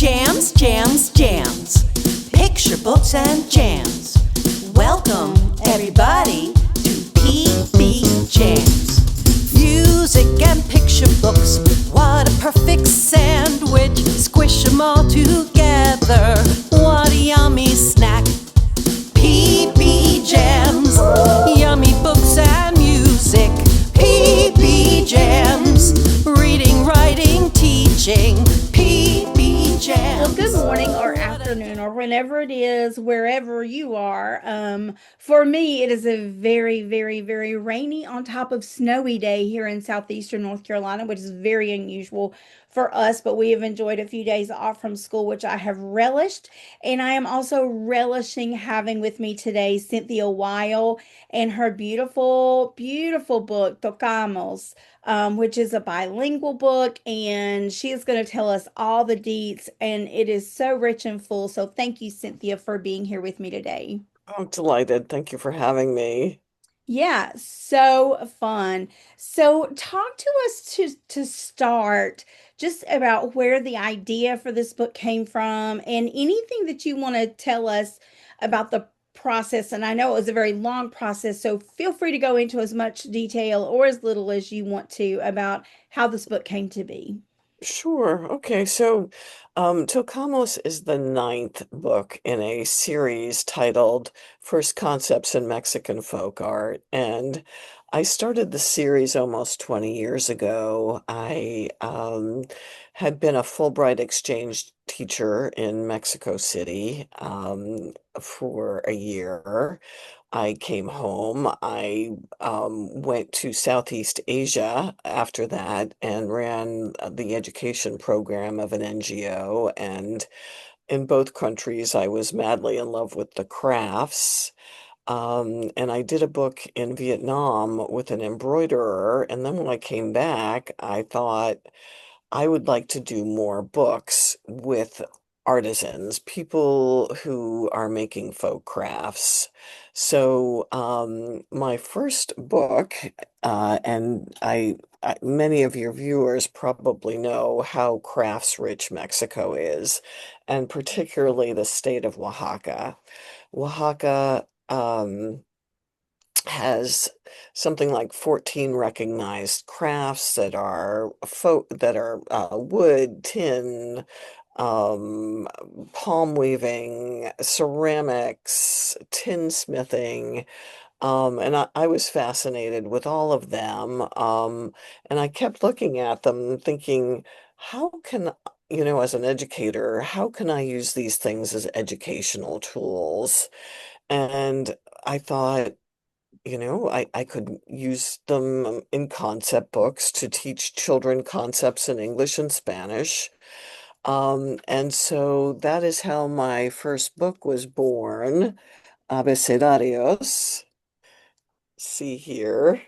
Jams, jams, jams. Picture books and jams. Welcome, everybody, to PBJamz. Music and picture books, what a perfect sandwich. Squish them all together, what a yummy snack. PBJamz, yummy books and music. PBJamz, reading, writing, teaching. Well, good morning or afternoon or whenever it is, wherever you are. For me, it is a very, very, very rainy on top of snowy day here in southeastern North Carolina, which is very unusual for us, but we have enjoyed a few days off from school, which I have relished. And I am also relishing having with me today Cynthia Weill and her beautiful, beautiful book, TOCAMOS, which is a bilingual book, and she is going to tell us all the deets, and it is so rich and full. So thank you, Cynthia, for being here with me today. I'm delighted. Thank you for having me. Yeah, so fun. So talk to us to start just about where the idea for this book came from and anything that you want to tell us about the process. And I know it was a very long process, so feel free to go into as much detail or as little as you want to about how this book came to be. Sure. Okay. So, Tocamos is the ninth book in a series titled First Concepts in Mexican Folk Art. And I started the series almost 20 years ago. I had been a Fulbright exchange teacher in Mexico City for a year. I came home. I went to Southeast Asia after that and ran the education program of an NGO. And in both countries, I was madly in love with the crafts. And I did a book in Vietnam with an embroiderer. And then when I came back, I thought I would like to do more books with artisans, people who are making folk crafts. So my first book, and many of your viewers probably know how crafts rich Mexico is, and particularly the state of Oaxaca. Oaxaca has something like 14 recognized crafts that are wood, tin, um, palm weaving, ceramics, tinsmithing, and I was fascinated with all of them. And I kept looking at them, thinking, how can, as an educator, how can I use these things as educational tools? And I thought, I could use them in concept books to teach children concepts in English and Spanish. And so that is how my first book was born, Abecedarios. See here,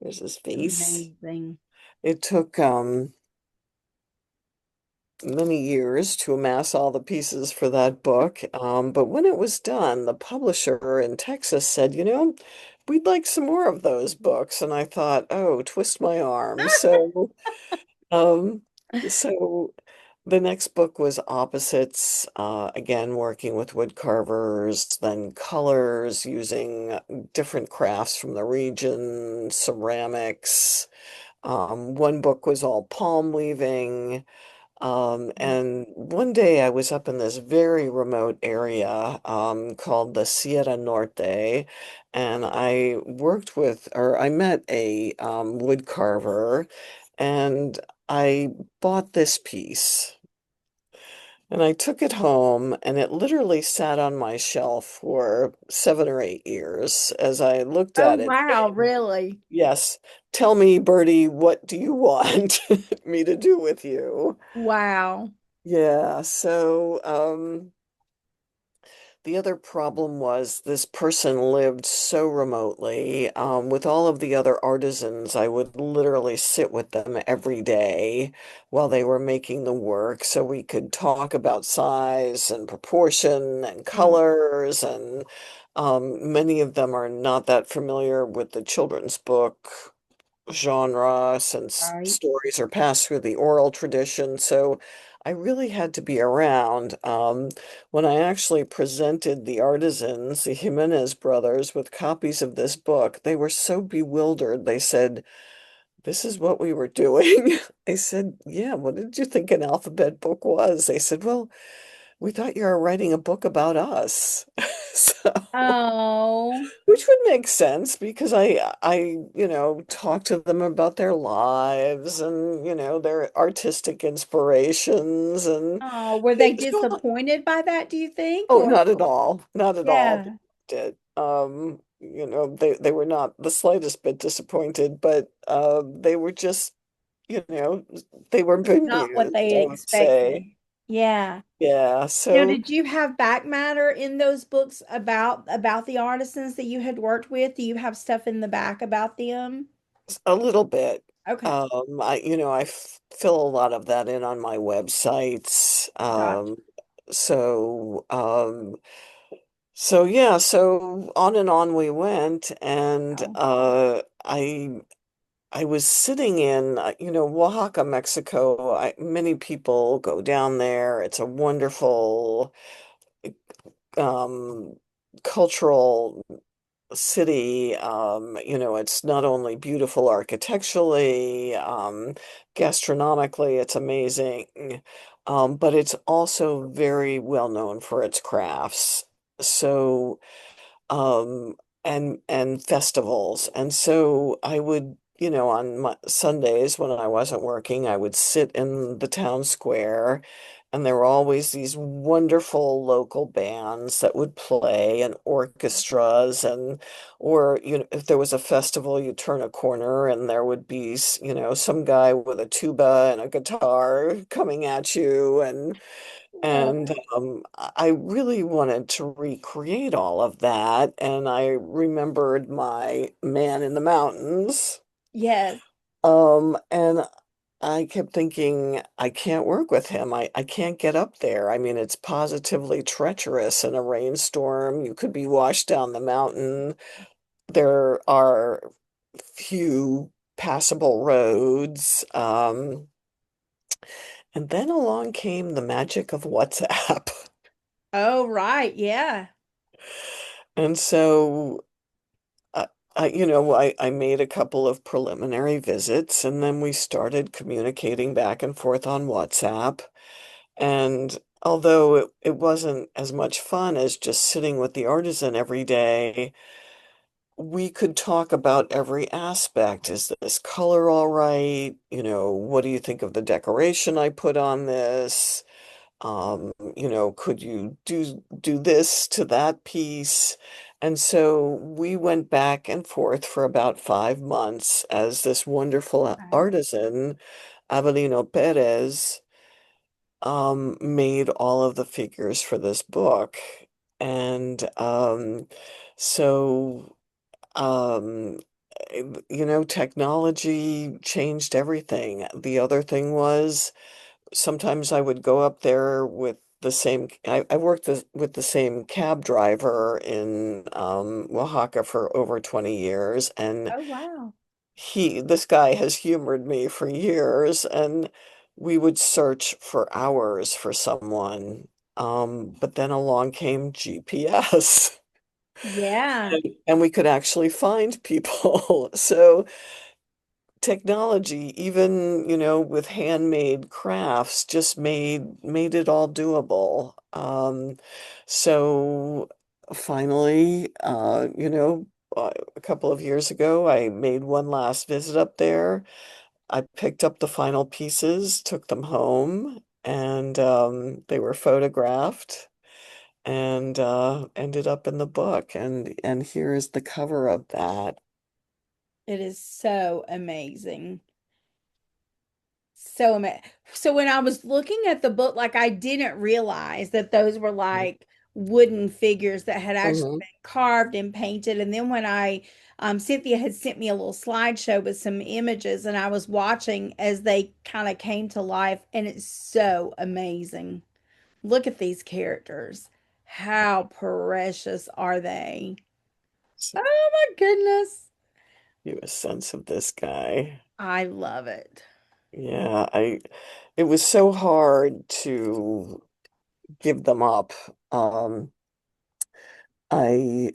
there's his face. Amazing. It took many years to amass all the pieces for that book. But when it was done, the publisher in Texas said, we'd like some more of those books. And I thought, oh, twist my arm. Um, so the next book was Opposites, again, working with wood carvers, then colors, using different crafts from the region, ceramics. One book was all palm weaving. And one day I was up in this very remote area called the Sierra Norte, and I met a wood carver, and I bought this piece. And I took it home, and it literally sat on my shelf for 7 or 8 years as I looked Oh, at it. wow, really? Yes, tell me, Bertie, what do you want me to do with you? Wow. Yeah, so the other problem was this person lived so remotely. With all of the other artisans, I would literally sit with them every day while they were making the work so we could talk about size and proportion and Mm, colors. And many of them are not that familiar with the children's book genre since right. stories are passed through the oral tradition. So I really had to be around. When I actually presented the artisans, the Jimenez brothers, with copies of this book, they were so bewildered. They said, "This is what we were doing." I said, "Yeah, what did you think an alphabet book was?" They said, "Well, we thought you were writing a book about us." So, Oh, which would make sense because talk to them about their lives and, their artistic inspirations and oh, were they things going on. disappointed by that, do you think? Oh, Or not at all. Not at all. They yeah. did. They were not the slightest bit disappointed, but they were just, you know, they were Not what bemused, they I would say. expected. Yeah. Yeah. Now, So did you have back matter in those books about the artisans that you had worked with? Do you have stuff in the back about them? a little bit. Okay, Fill a lot of that in on my websites. gotcha. So, um, so yeah, so on and on we went, and Oh, I was sitting in, Oaxaca, Mexico. Many people go down there. It's a wonderful um, cultural city. It's not only beautiful architecturally, gastronomically, it's amazing, but it's also very well known for its crafts. So, um, and festivals. And so I would, on my Sundays when I wasn't working, I would sit in the town square, and there were always these wonderful local bands that would play and orchestras or, if there was a festival, you turn a corner and there would be, some guy with a tuba and a guitar coming at you and I really wanted to recreate all of that. And I remembered my Man in the Mountains. yes. And I kept thinking, I can't work with him. I can't get up there. I mean, it's positively treacherous in a rainstorm. You could be washed down the mountain. There are few passable roads. And then along came the magic of WhatsApp. Oh, right. Yeah. And so, I made a couple of preliminary visits and then we started communicating back and forth on WhatsApp. And although it wasn't as much fun as just sitting with the artisan every day, we could talk about every aspect. Is this color all right? What do you think of the decoration I put on this? Could you do this to that piece? And so we went back and forth for about 5 months as this wonderful Okay. artisan, Avelino Perez, made all of the figures for this book. And so, um, technology changed everything. The other thing was, sometimes I would go up there with I worked with the same cab driver in Oaxaca for over 20 years, and Oh, wow. this guy has humored me for years, and we would search for hours for someone. But then along came GPS, Yeah. and we could actually find people. So technology, even, with handmade crafts, just made it all doable. So finally, a couple of years ago, I made one last visit up there. I picked up the final pieces, took them home, and they were photographed and ended up in the book. And here is the cover of that. It is so amazing. So amazing. So when I was looking at the book, like I didn't realize that those were like wooden figures that had actually Mhm. been carved and painted. And then when Cynthia had sent me a little slideshow with some images, and I was watching as they kind of came to life, and it's so amazing. Look at these characters. How precious are they? So Oh my goodness. you a sense of this guy. I love it. Yeah, it was so hard to give them up. Um, I,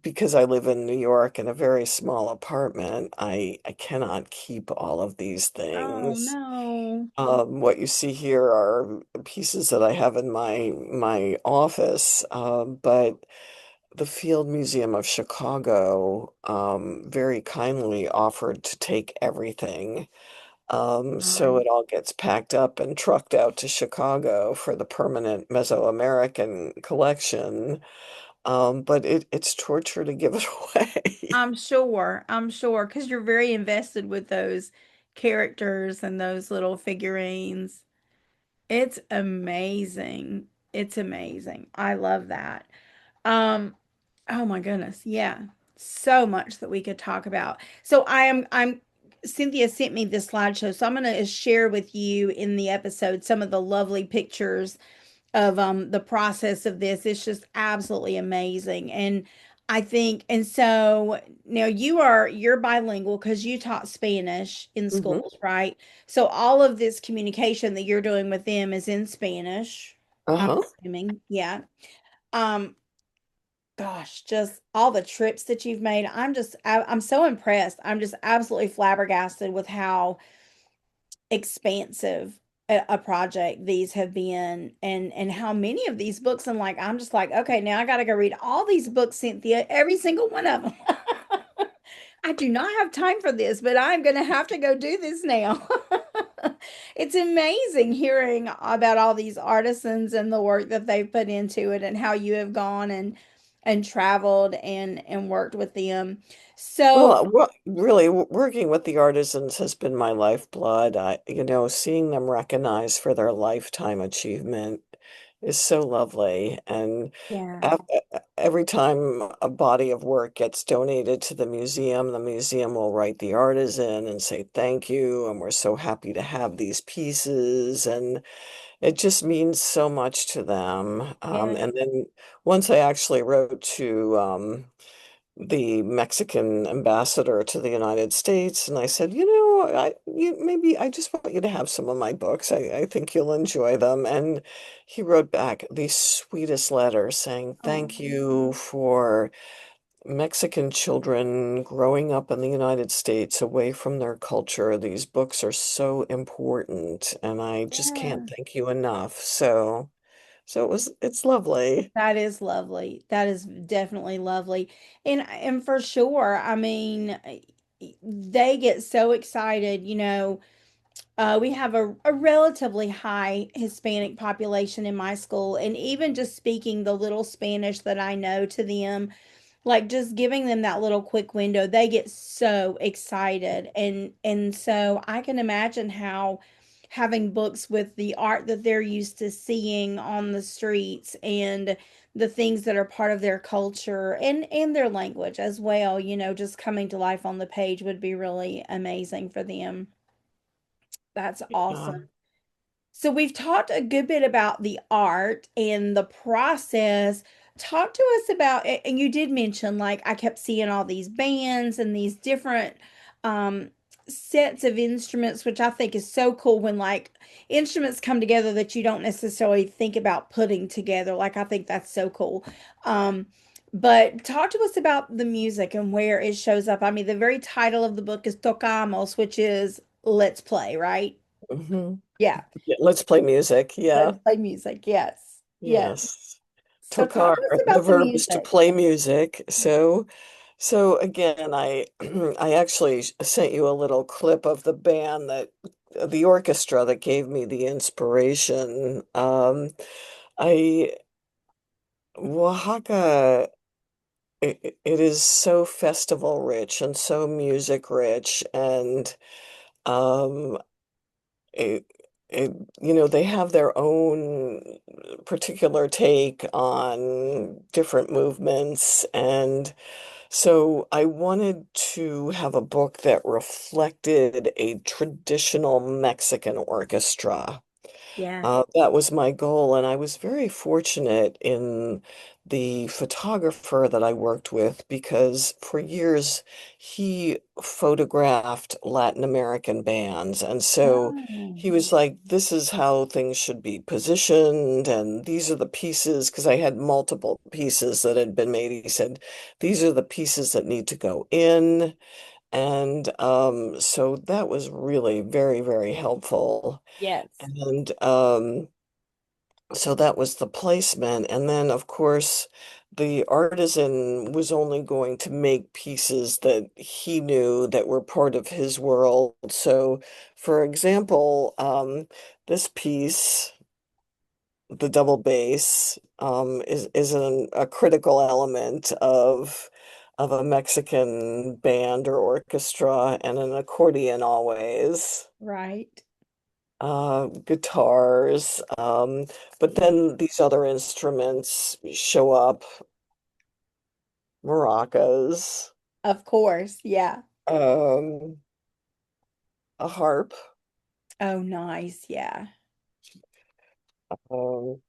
because I live in New York in a very small apartment, I cannot keep all of these Oh things. no. What you see here are pieces that I have in my office, but the Field Museum of Chicago very kindly offered to take everything. So Nice. it all gets packed up and trucked out to Chicago for the permanent Mesoamerican collection. But it's torture to give it away. I'm sure, because you're very invested with those characters and those little figurines. It's amazing. It's amazing. I love that. Um, oh my goodness, yeah. So much that we could talk about. So I'm Cynthia sent me this slideshow, so I'm gonna share with you in the episode some of the lovely pictures of the process of this. It's just absolutely amazing. And I think, and so now you're bilingual because you taught Spanish in Hmm. schools, right? So all of this communication that you're doing with them is in Spanish, I'm Uh-huh. assuming. Yeah. Um, gosh, just all the trips that you've made. I'm so impressed. I'm just absolutely flabbergasted with how expansive a project these have been, and how many of these books, and like I'm just like, okay, now I got to go read all these books, Cynthia, every single one of them. I do not have time for this, but I'm going to have to go do this now. It's amazing hearing about all these artisans and the work that they've put into it, and how you have gone and traveled and worked with them. So, Well, really, working with the artisans has been my lifeblood. Seeing them recognized for their lifetime achievement is so lovely. And yeah. af every time a body of work gets donated to the museum will write the artisan and say thank you, and we're so happy to have these pieces. And it just means so much to them. Yeah. And then once I actually wrote to the Mexican ambassador to the United States, and I said, maybe I just want you to have some of my books. I think you'll enjoy them. And he wrote back the sweetest letter saying, Oh, thank you for Mexican children growing up in the United States away from their culture. These books are so important, and I just can't yeah. thank you enough. So it's lovely. That is lovely. That is definitely lovely. And for sure, I mean, they get so excited, we have a relatively high Hispanic population in my school, and even just speaking the little Spanish that I know to them, like just giving them that little quick window, they get so excited. And so I can imagine how having books with the art that they're used to seeing on the streets, and the things that are part of their culture and their language as well, just coming to life on the page would be really amazing for them. That's awesome. Um, So we've talked a good bit about the art and the process. Talk to us about, and you did mention, like, I kept seeing all these bands and these different um sets of instruments, which I think is so cool when like instruments come together that you don't necessarily think about putting together. Like I think that's so cool. Um but talk to us about the music and where it shows up. I mean, the very title of the book is Tocamos, which is let's play, right? mhm. Yeah. Yeah, let's play music. Let's Yeah. play music. Yes. Yes. Yes. So talk Tokar, to us the about the verb is to music. play music. So again, I actually sent you a little clip of the band that the orchestra that gave me the inspiration. I Oaxaca, it is so festival rich and so music rich, and um it, they have their own particular take on different movements. And so I wanted to have a book that reflected a traditional Mexican orchestra. Yeah. That was my goal, and I was very fortunate in the photographer that I worked with because for years he photographed Latin American bands. And so Oh, he was like, this is how things should be positioned, and these are the pieces, because I had multiple pieces that had been made. He said, these are the pieces that need to go in. And so that was really very, very helpful. yes. And so that was the placement. And then, of course, the artisan was only going to make pieces that he knew that were part of his world. So, for example, this piece, the double bass, is a critical element of a Mexican band or orchestra, and an accordion always, Right. guitars, but then these other instruments show up, maracas, Of course. Yeah. um, a harp, Oh, nice. Yeah. um,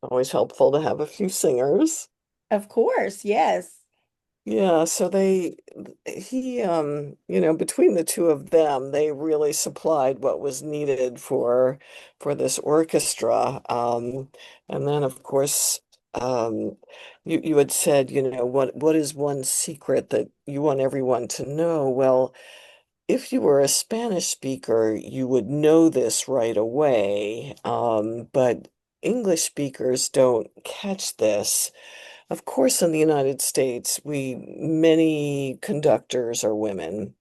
always helpful to have a few singers. Of course. Yes. Yeah, so between the two of them, they really supplied what was needed for this orchestra. And then of course, you had said, what is one secret that you want everyone to know? Well, if you were a Spanish speaker, you would know this right away. But English speakers don't catch this. Of course, in the United States, we many conductors are women,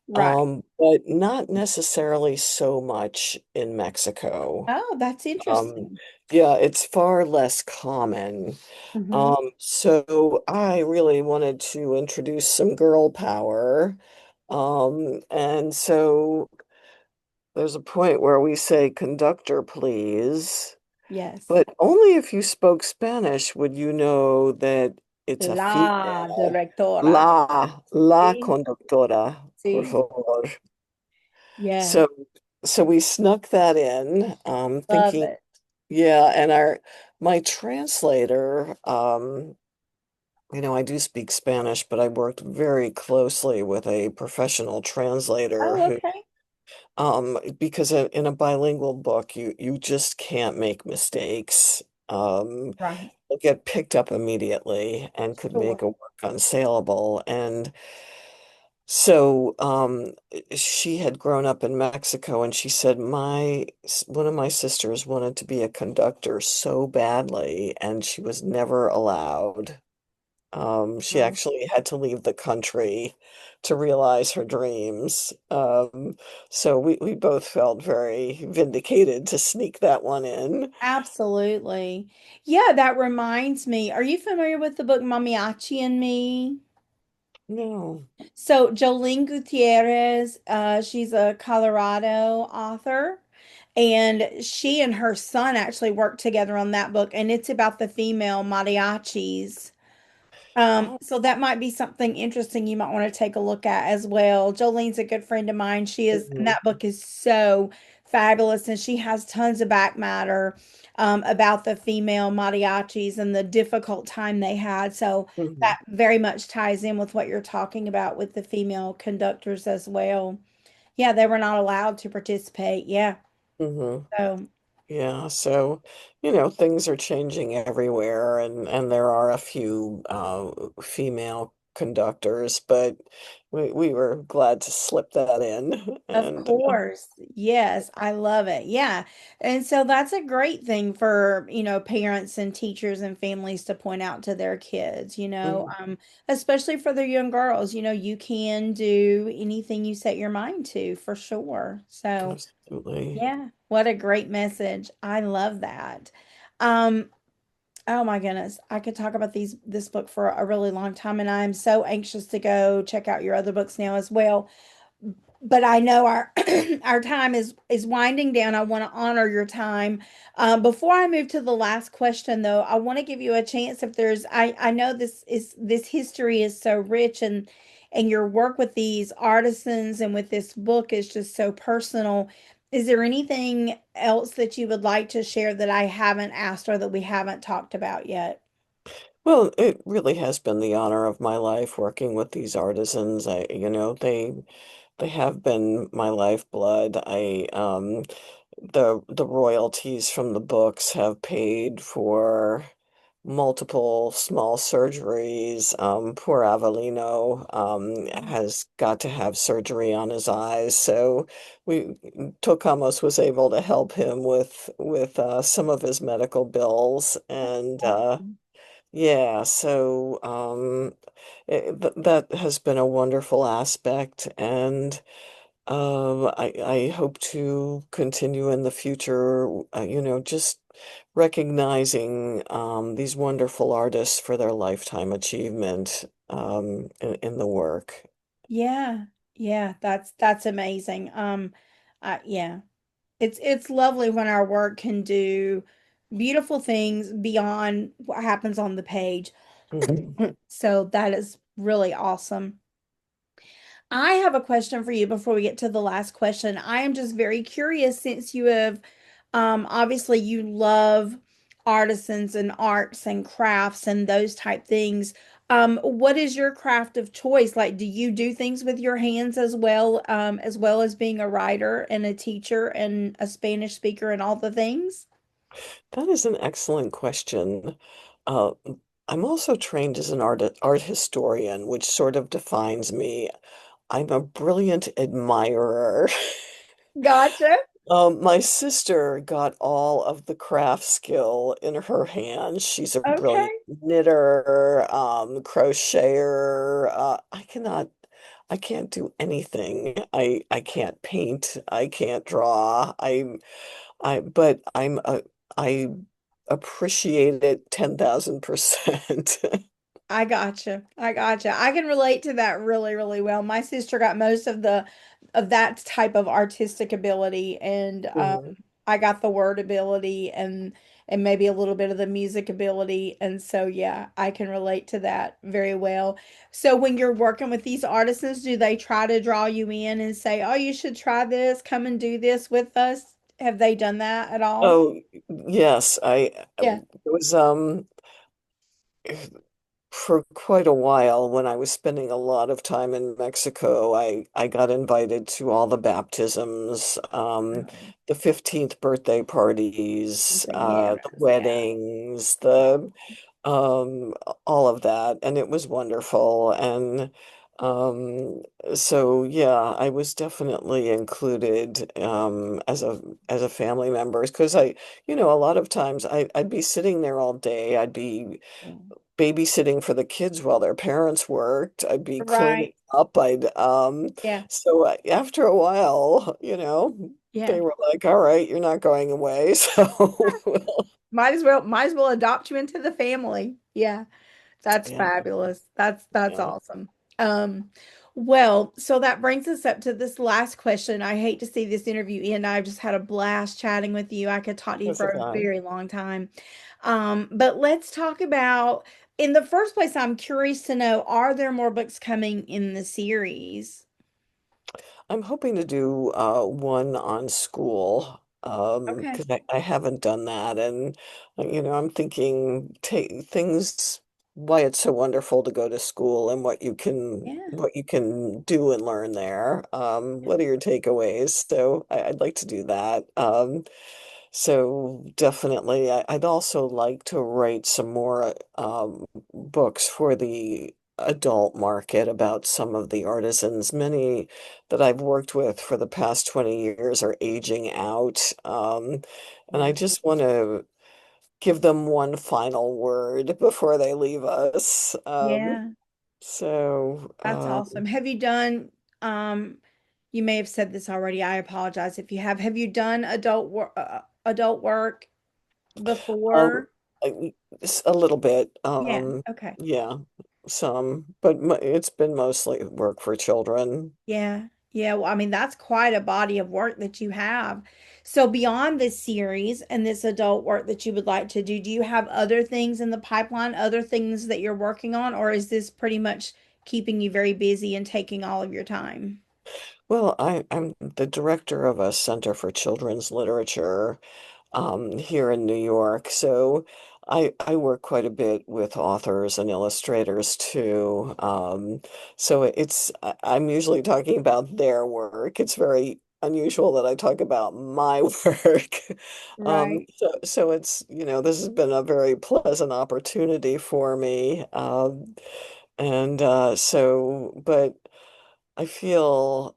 Right. but not necessarily so much in Mexico. Oh, that's Um, interesting. yeah, it's far less common. Hmm. So I really wanted to introduce some girl power. And so there's a point where we say conductor, please. Yes. But only if you spoke Spanish would you know that it's a La female. directora. La Sí, conductora, por sí. favor. Yes. So, so we snuck that in, Love thinking, it. yeah, and my translator, I do speak Spanish, but I worked very closely with a professional translator Oh, who, okay. because in a bilingual book, you just can't make mistakes. Right. Get picked up immediately and could Sure. make a work unsaleable. And so she had grown up in Mexico, and she said one of my sisters wanted to be a conductor so badly, and she was never allowed. She Oh, actually had to leave the country to realize her dreams. So we both felt very vindicated to sneak that one in. absolutely. Yeah, that reminds me. Are you familiar with the book Mamiachi and Me? No. So Jolene Gutierrez, she's a Colorado author, and she and her son actually worked together on that book, and it's about the female mariachis. Oh. So that might be something interesting you might want to take a look at as well. Jolene's a good friend of mine. She is, and Mhm, that book is so fabulous, and she has tons of back matter about the female mariachis and the difficult time they had. So mhm, that very much ties in with what you're talking about with the female conductors as well. Yeah, they were not allowed to participate. Yeah. mhm. So Yeah, so things are changing everywhere, and there are a few female conductors, but we were glad to slip that in. of And course. Yes, I love it. Yeah. And so that's a great thing for, parents and teachers and families to point out to their kids, mhm, especially for their young girls, you can do anything you set your mind to for sure. So, absolutely. yeah, what a great message. I love that. Um, oh my goodness, I could talk about this book for a really long time, and I'm so anxious to go check out your other books now as well, but I know our our time is winding down. I want to honor your time. Before I move to the last question, though, I want to give you a chance if there's. I know this history is so rich, and your work with these artisans and with this book is just so personal. Is there anything else that you would like to share that I haven't asked or that we haven't talked about yet? Well, it really has been the honor of my life working with these artisans. They have been my lifeblood. The royalties from the books have paid for multiple small surgeries. Poor Avellino has got to have surgery on his eyes, so we Tocamos was able to help him with some of his medical bills, and Awesome. yeah, so th that has been a wonderful aspect, and I hope to continue in the future, just recognizing these wonderful artists for their lifetime achievement in the work. Yeah. Yeah, that's amazing. Yeah. It's lovely when our work can do beautiful things beyond what happens on the page. Mhm. So that is really awesome. I have a question for you before we get to the last question. I am just very curious since you have obviously you love artisans and arts and crafts and those type things. What is your craft of choice? Like, do you do things with your hands as well as being a writer and a teacher and a Spanish speaker and all the things? That is an excellent question. Uh, I'm also trained as an art historian, which sort of defines me. I'm a brilliant admirer. Gotcha. My sister got all of the craft skill in her hands. She's a Okay. brilliant knitter, crocheter. I can't do anything. I can't paint. I can't draw. But I appreciate it 10,000%. I gotcha. I gotcha. I can relate to that really, really well. My sister got most of that type of artistic ability, and Mhm. I got the word ability and maybe a little bit of the music ability. And so yeah, I can relate to that very well. So when you're working with these artisans, do they try to draw you in and say, "Oh, you should try this, come and do this with us"? Have they done that at all? Oh, yes, Yeah. it was for quite a while when I was spending a lot of time in Mexico. I got invited to all the baptisms, Oh, the 15th birthday parties, yeah, the yeah. weddings, the um all of that, and it was wonderful. And um so yeah, I was definitely included as a family member, because a lot of times I'd be sitting there all day. I'd be Yeah. babysitting for the kids while their parents worked. I'd be cleaning Right. up. Yeah. After a while, Yeah. they were like, "All right, you're not going away." So Might as well adopt you into the family. Yeah. That's yeah, fabulous. That's yeah, awesome. Um, well, so that brings us up to this last question. I hate to see this interview end. I've just had a blast chatting with you. I could talk to you that's for a a fun. very long time. But let's talk about, in the first place, I'm curious to know, are there more books coming in the series? I'm hoping to do one on school, Okay. because I haven't done that. And I'm thinking take things why it's so wonderful to go to school and Yeah. what you can do and learn there. What are your takeaways? So I'd like to do that. So definitely, I'd also like to write some more books for the adult market about some of the artisans. Many that I've worked with for the past 20 years are aging out. And I Yeah. just want to give them one final word before they leave us. Yeah. So, That's awesome. Have you done, um, you may have said this already. I apologize if you have. Have you done adult work um, before? a little bit, Yeah. Okay. yeah, some, but it's been mostly work for children. Yeah. Yeah. Well, I mean, that's quite a body of work that you have. So beyond this series and this adult work that you would like to do you have other things in the pipeline, other things that you're working on, or is this pretty much keeping you very busy and taking all of your time? Well, I'm the director of a Center for Children's Literature here in New York. So I work quite a bit with authors and illustrators too. So I'm usually talking about their work. It's very unusual that I talk about my work. Right. So it's, this has been a very pleasant opportunity for me. But I feel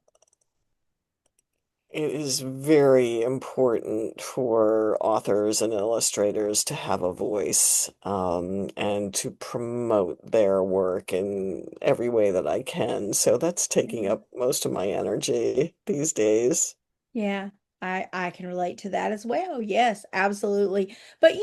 it is very important for authors and illustrators to have a voice, and to promote their work in every way that I can. So that's taking up most of my energy these days. Yeah, I can relate to that as well. Yes, absolutely. But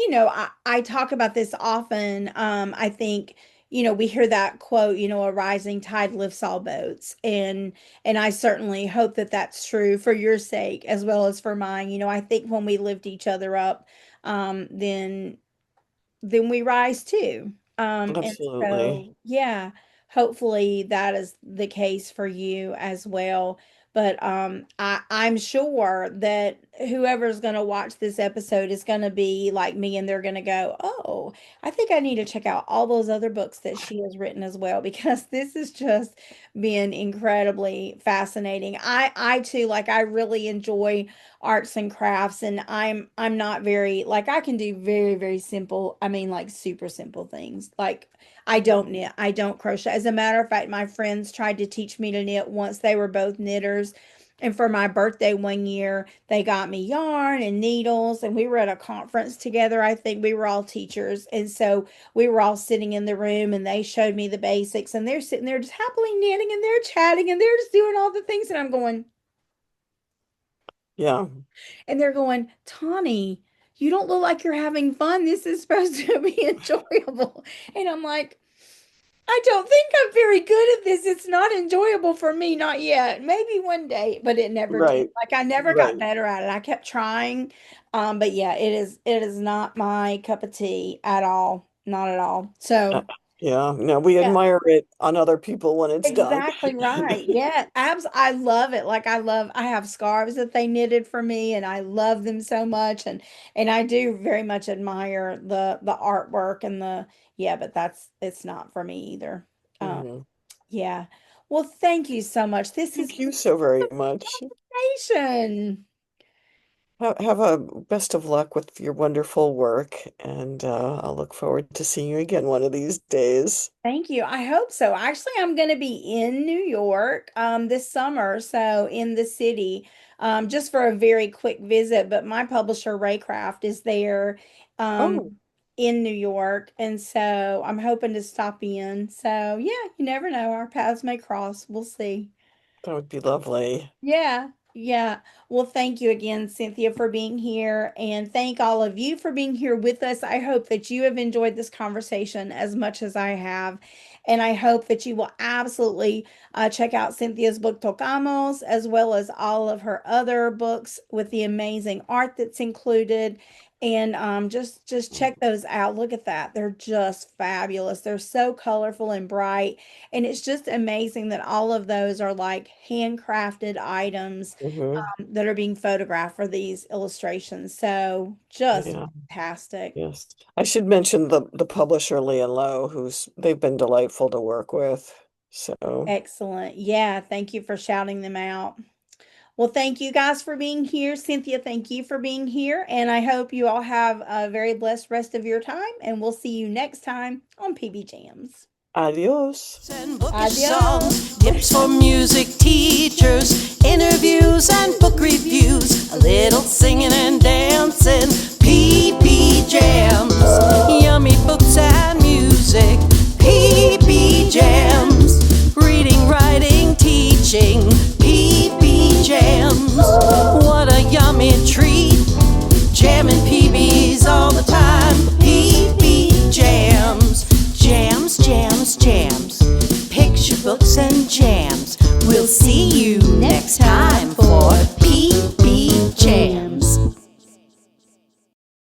I talk about this often. I think, we hear that quote, a rising tide lifts all boats. And I certainly hope that that's true for your sake as well as for mine. I think when we lift each other up, then we rise too. And Absolutely. so, yeah, hopefully that is the case for you as well. But I'm sure that whoever's going to watch this episode is going to be like me and they're going to go, oh, I think I need to check out all those other books that she has written as well, because this has just been incredibly fascinating. I too, like, I really enjoy arts and crafts, and I'm not very, like, I can do very very simple, I mean, like, super simple things. Like, I don't knit, I don't crochet. As a matter of fact, my friends tried to teach me to knit once. They were both knitters, and for my birthday one year they got me yarn and needles, and we were at a conference together. I think we were all teachers, and so we were all sitting in the room and they showed me the basics, and they're sitting there just happily knitting and they're chatting and they're just doing all the things, and I'm going, Yeah, and they're going, Tawny, you don't look like you're having fun. This is supposed to be enjoyable. And I'm like, I don't think I'm very good at this. It's not enjoyable for me, not yet. Maybe one day, but it never did. right, Like, I never got right. better at it. I kept trying. But yeah, it is not my cup of tea at all. Not at all. Uh, So yeah, no, we yeah. admire it on other people when it's done. Exactly right. Yeah, I love it. Like, I have scarves that they knitted for me, and I love them so much, and I do very much admire the artwork and the, yeah, but it's not for me either. Um Mhm. yeah. Well, thank you so much. This has Thank been you so very much. information. Have a best of luck with your wonderful work, and I'll look forward to seeing you again one of these days. Thank you. I hope so. Actually, I'm going to be in New York this summer, so in the city, just for a very quick visit. But my publisher, Raycraft, is there Oh, in New York, and so I'm hoping to stop in. So yeah, you never know. Our paths may cross. We'll see. that would be lovely. Yeah, yeah. Well, thank you again, Cynthia, for being here. And thank all of you for being here with us. I hope that you have enjoyed this conversation as much as I have. And I hope that you will absolutely check out Cynthia's book, Tocamos, as well as all of her other books with the amazing art that's included. And just check those out. Look at that. They're just fabulous. They're so colorful and bright. And it's just amazing that all of those are like handcrafted items Hmm. that are being photographed for these illustrations. So just Yeah, fantastic. yes. I should mention the publisher Lee and Low, they've been delightful to work with. So Excellent. Yeah, thank you for shouting them out. Well, thank you guys for being here. Cynthia, thank you for being here. And I hope you all have a very blessed rest of your time. And we'll see you next time on PB Jams. adios. And bookish Adios. songs, tips for music teachers, interviews and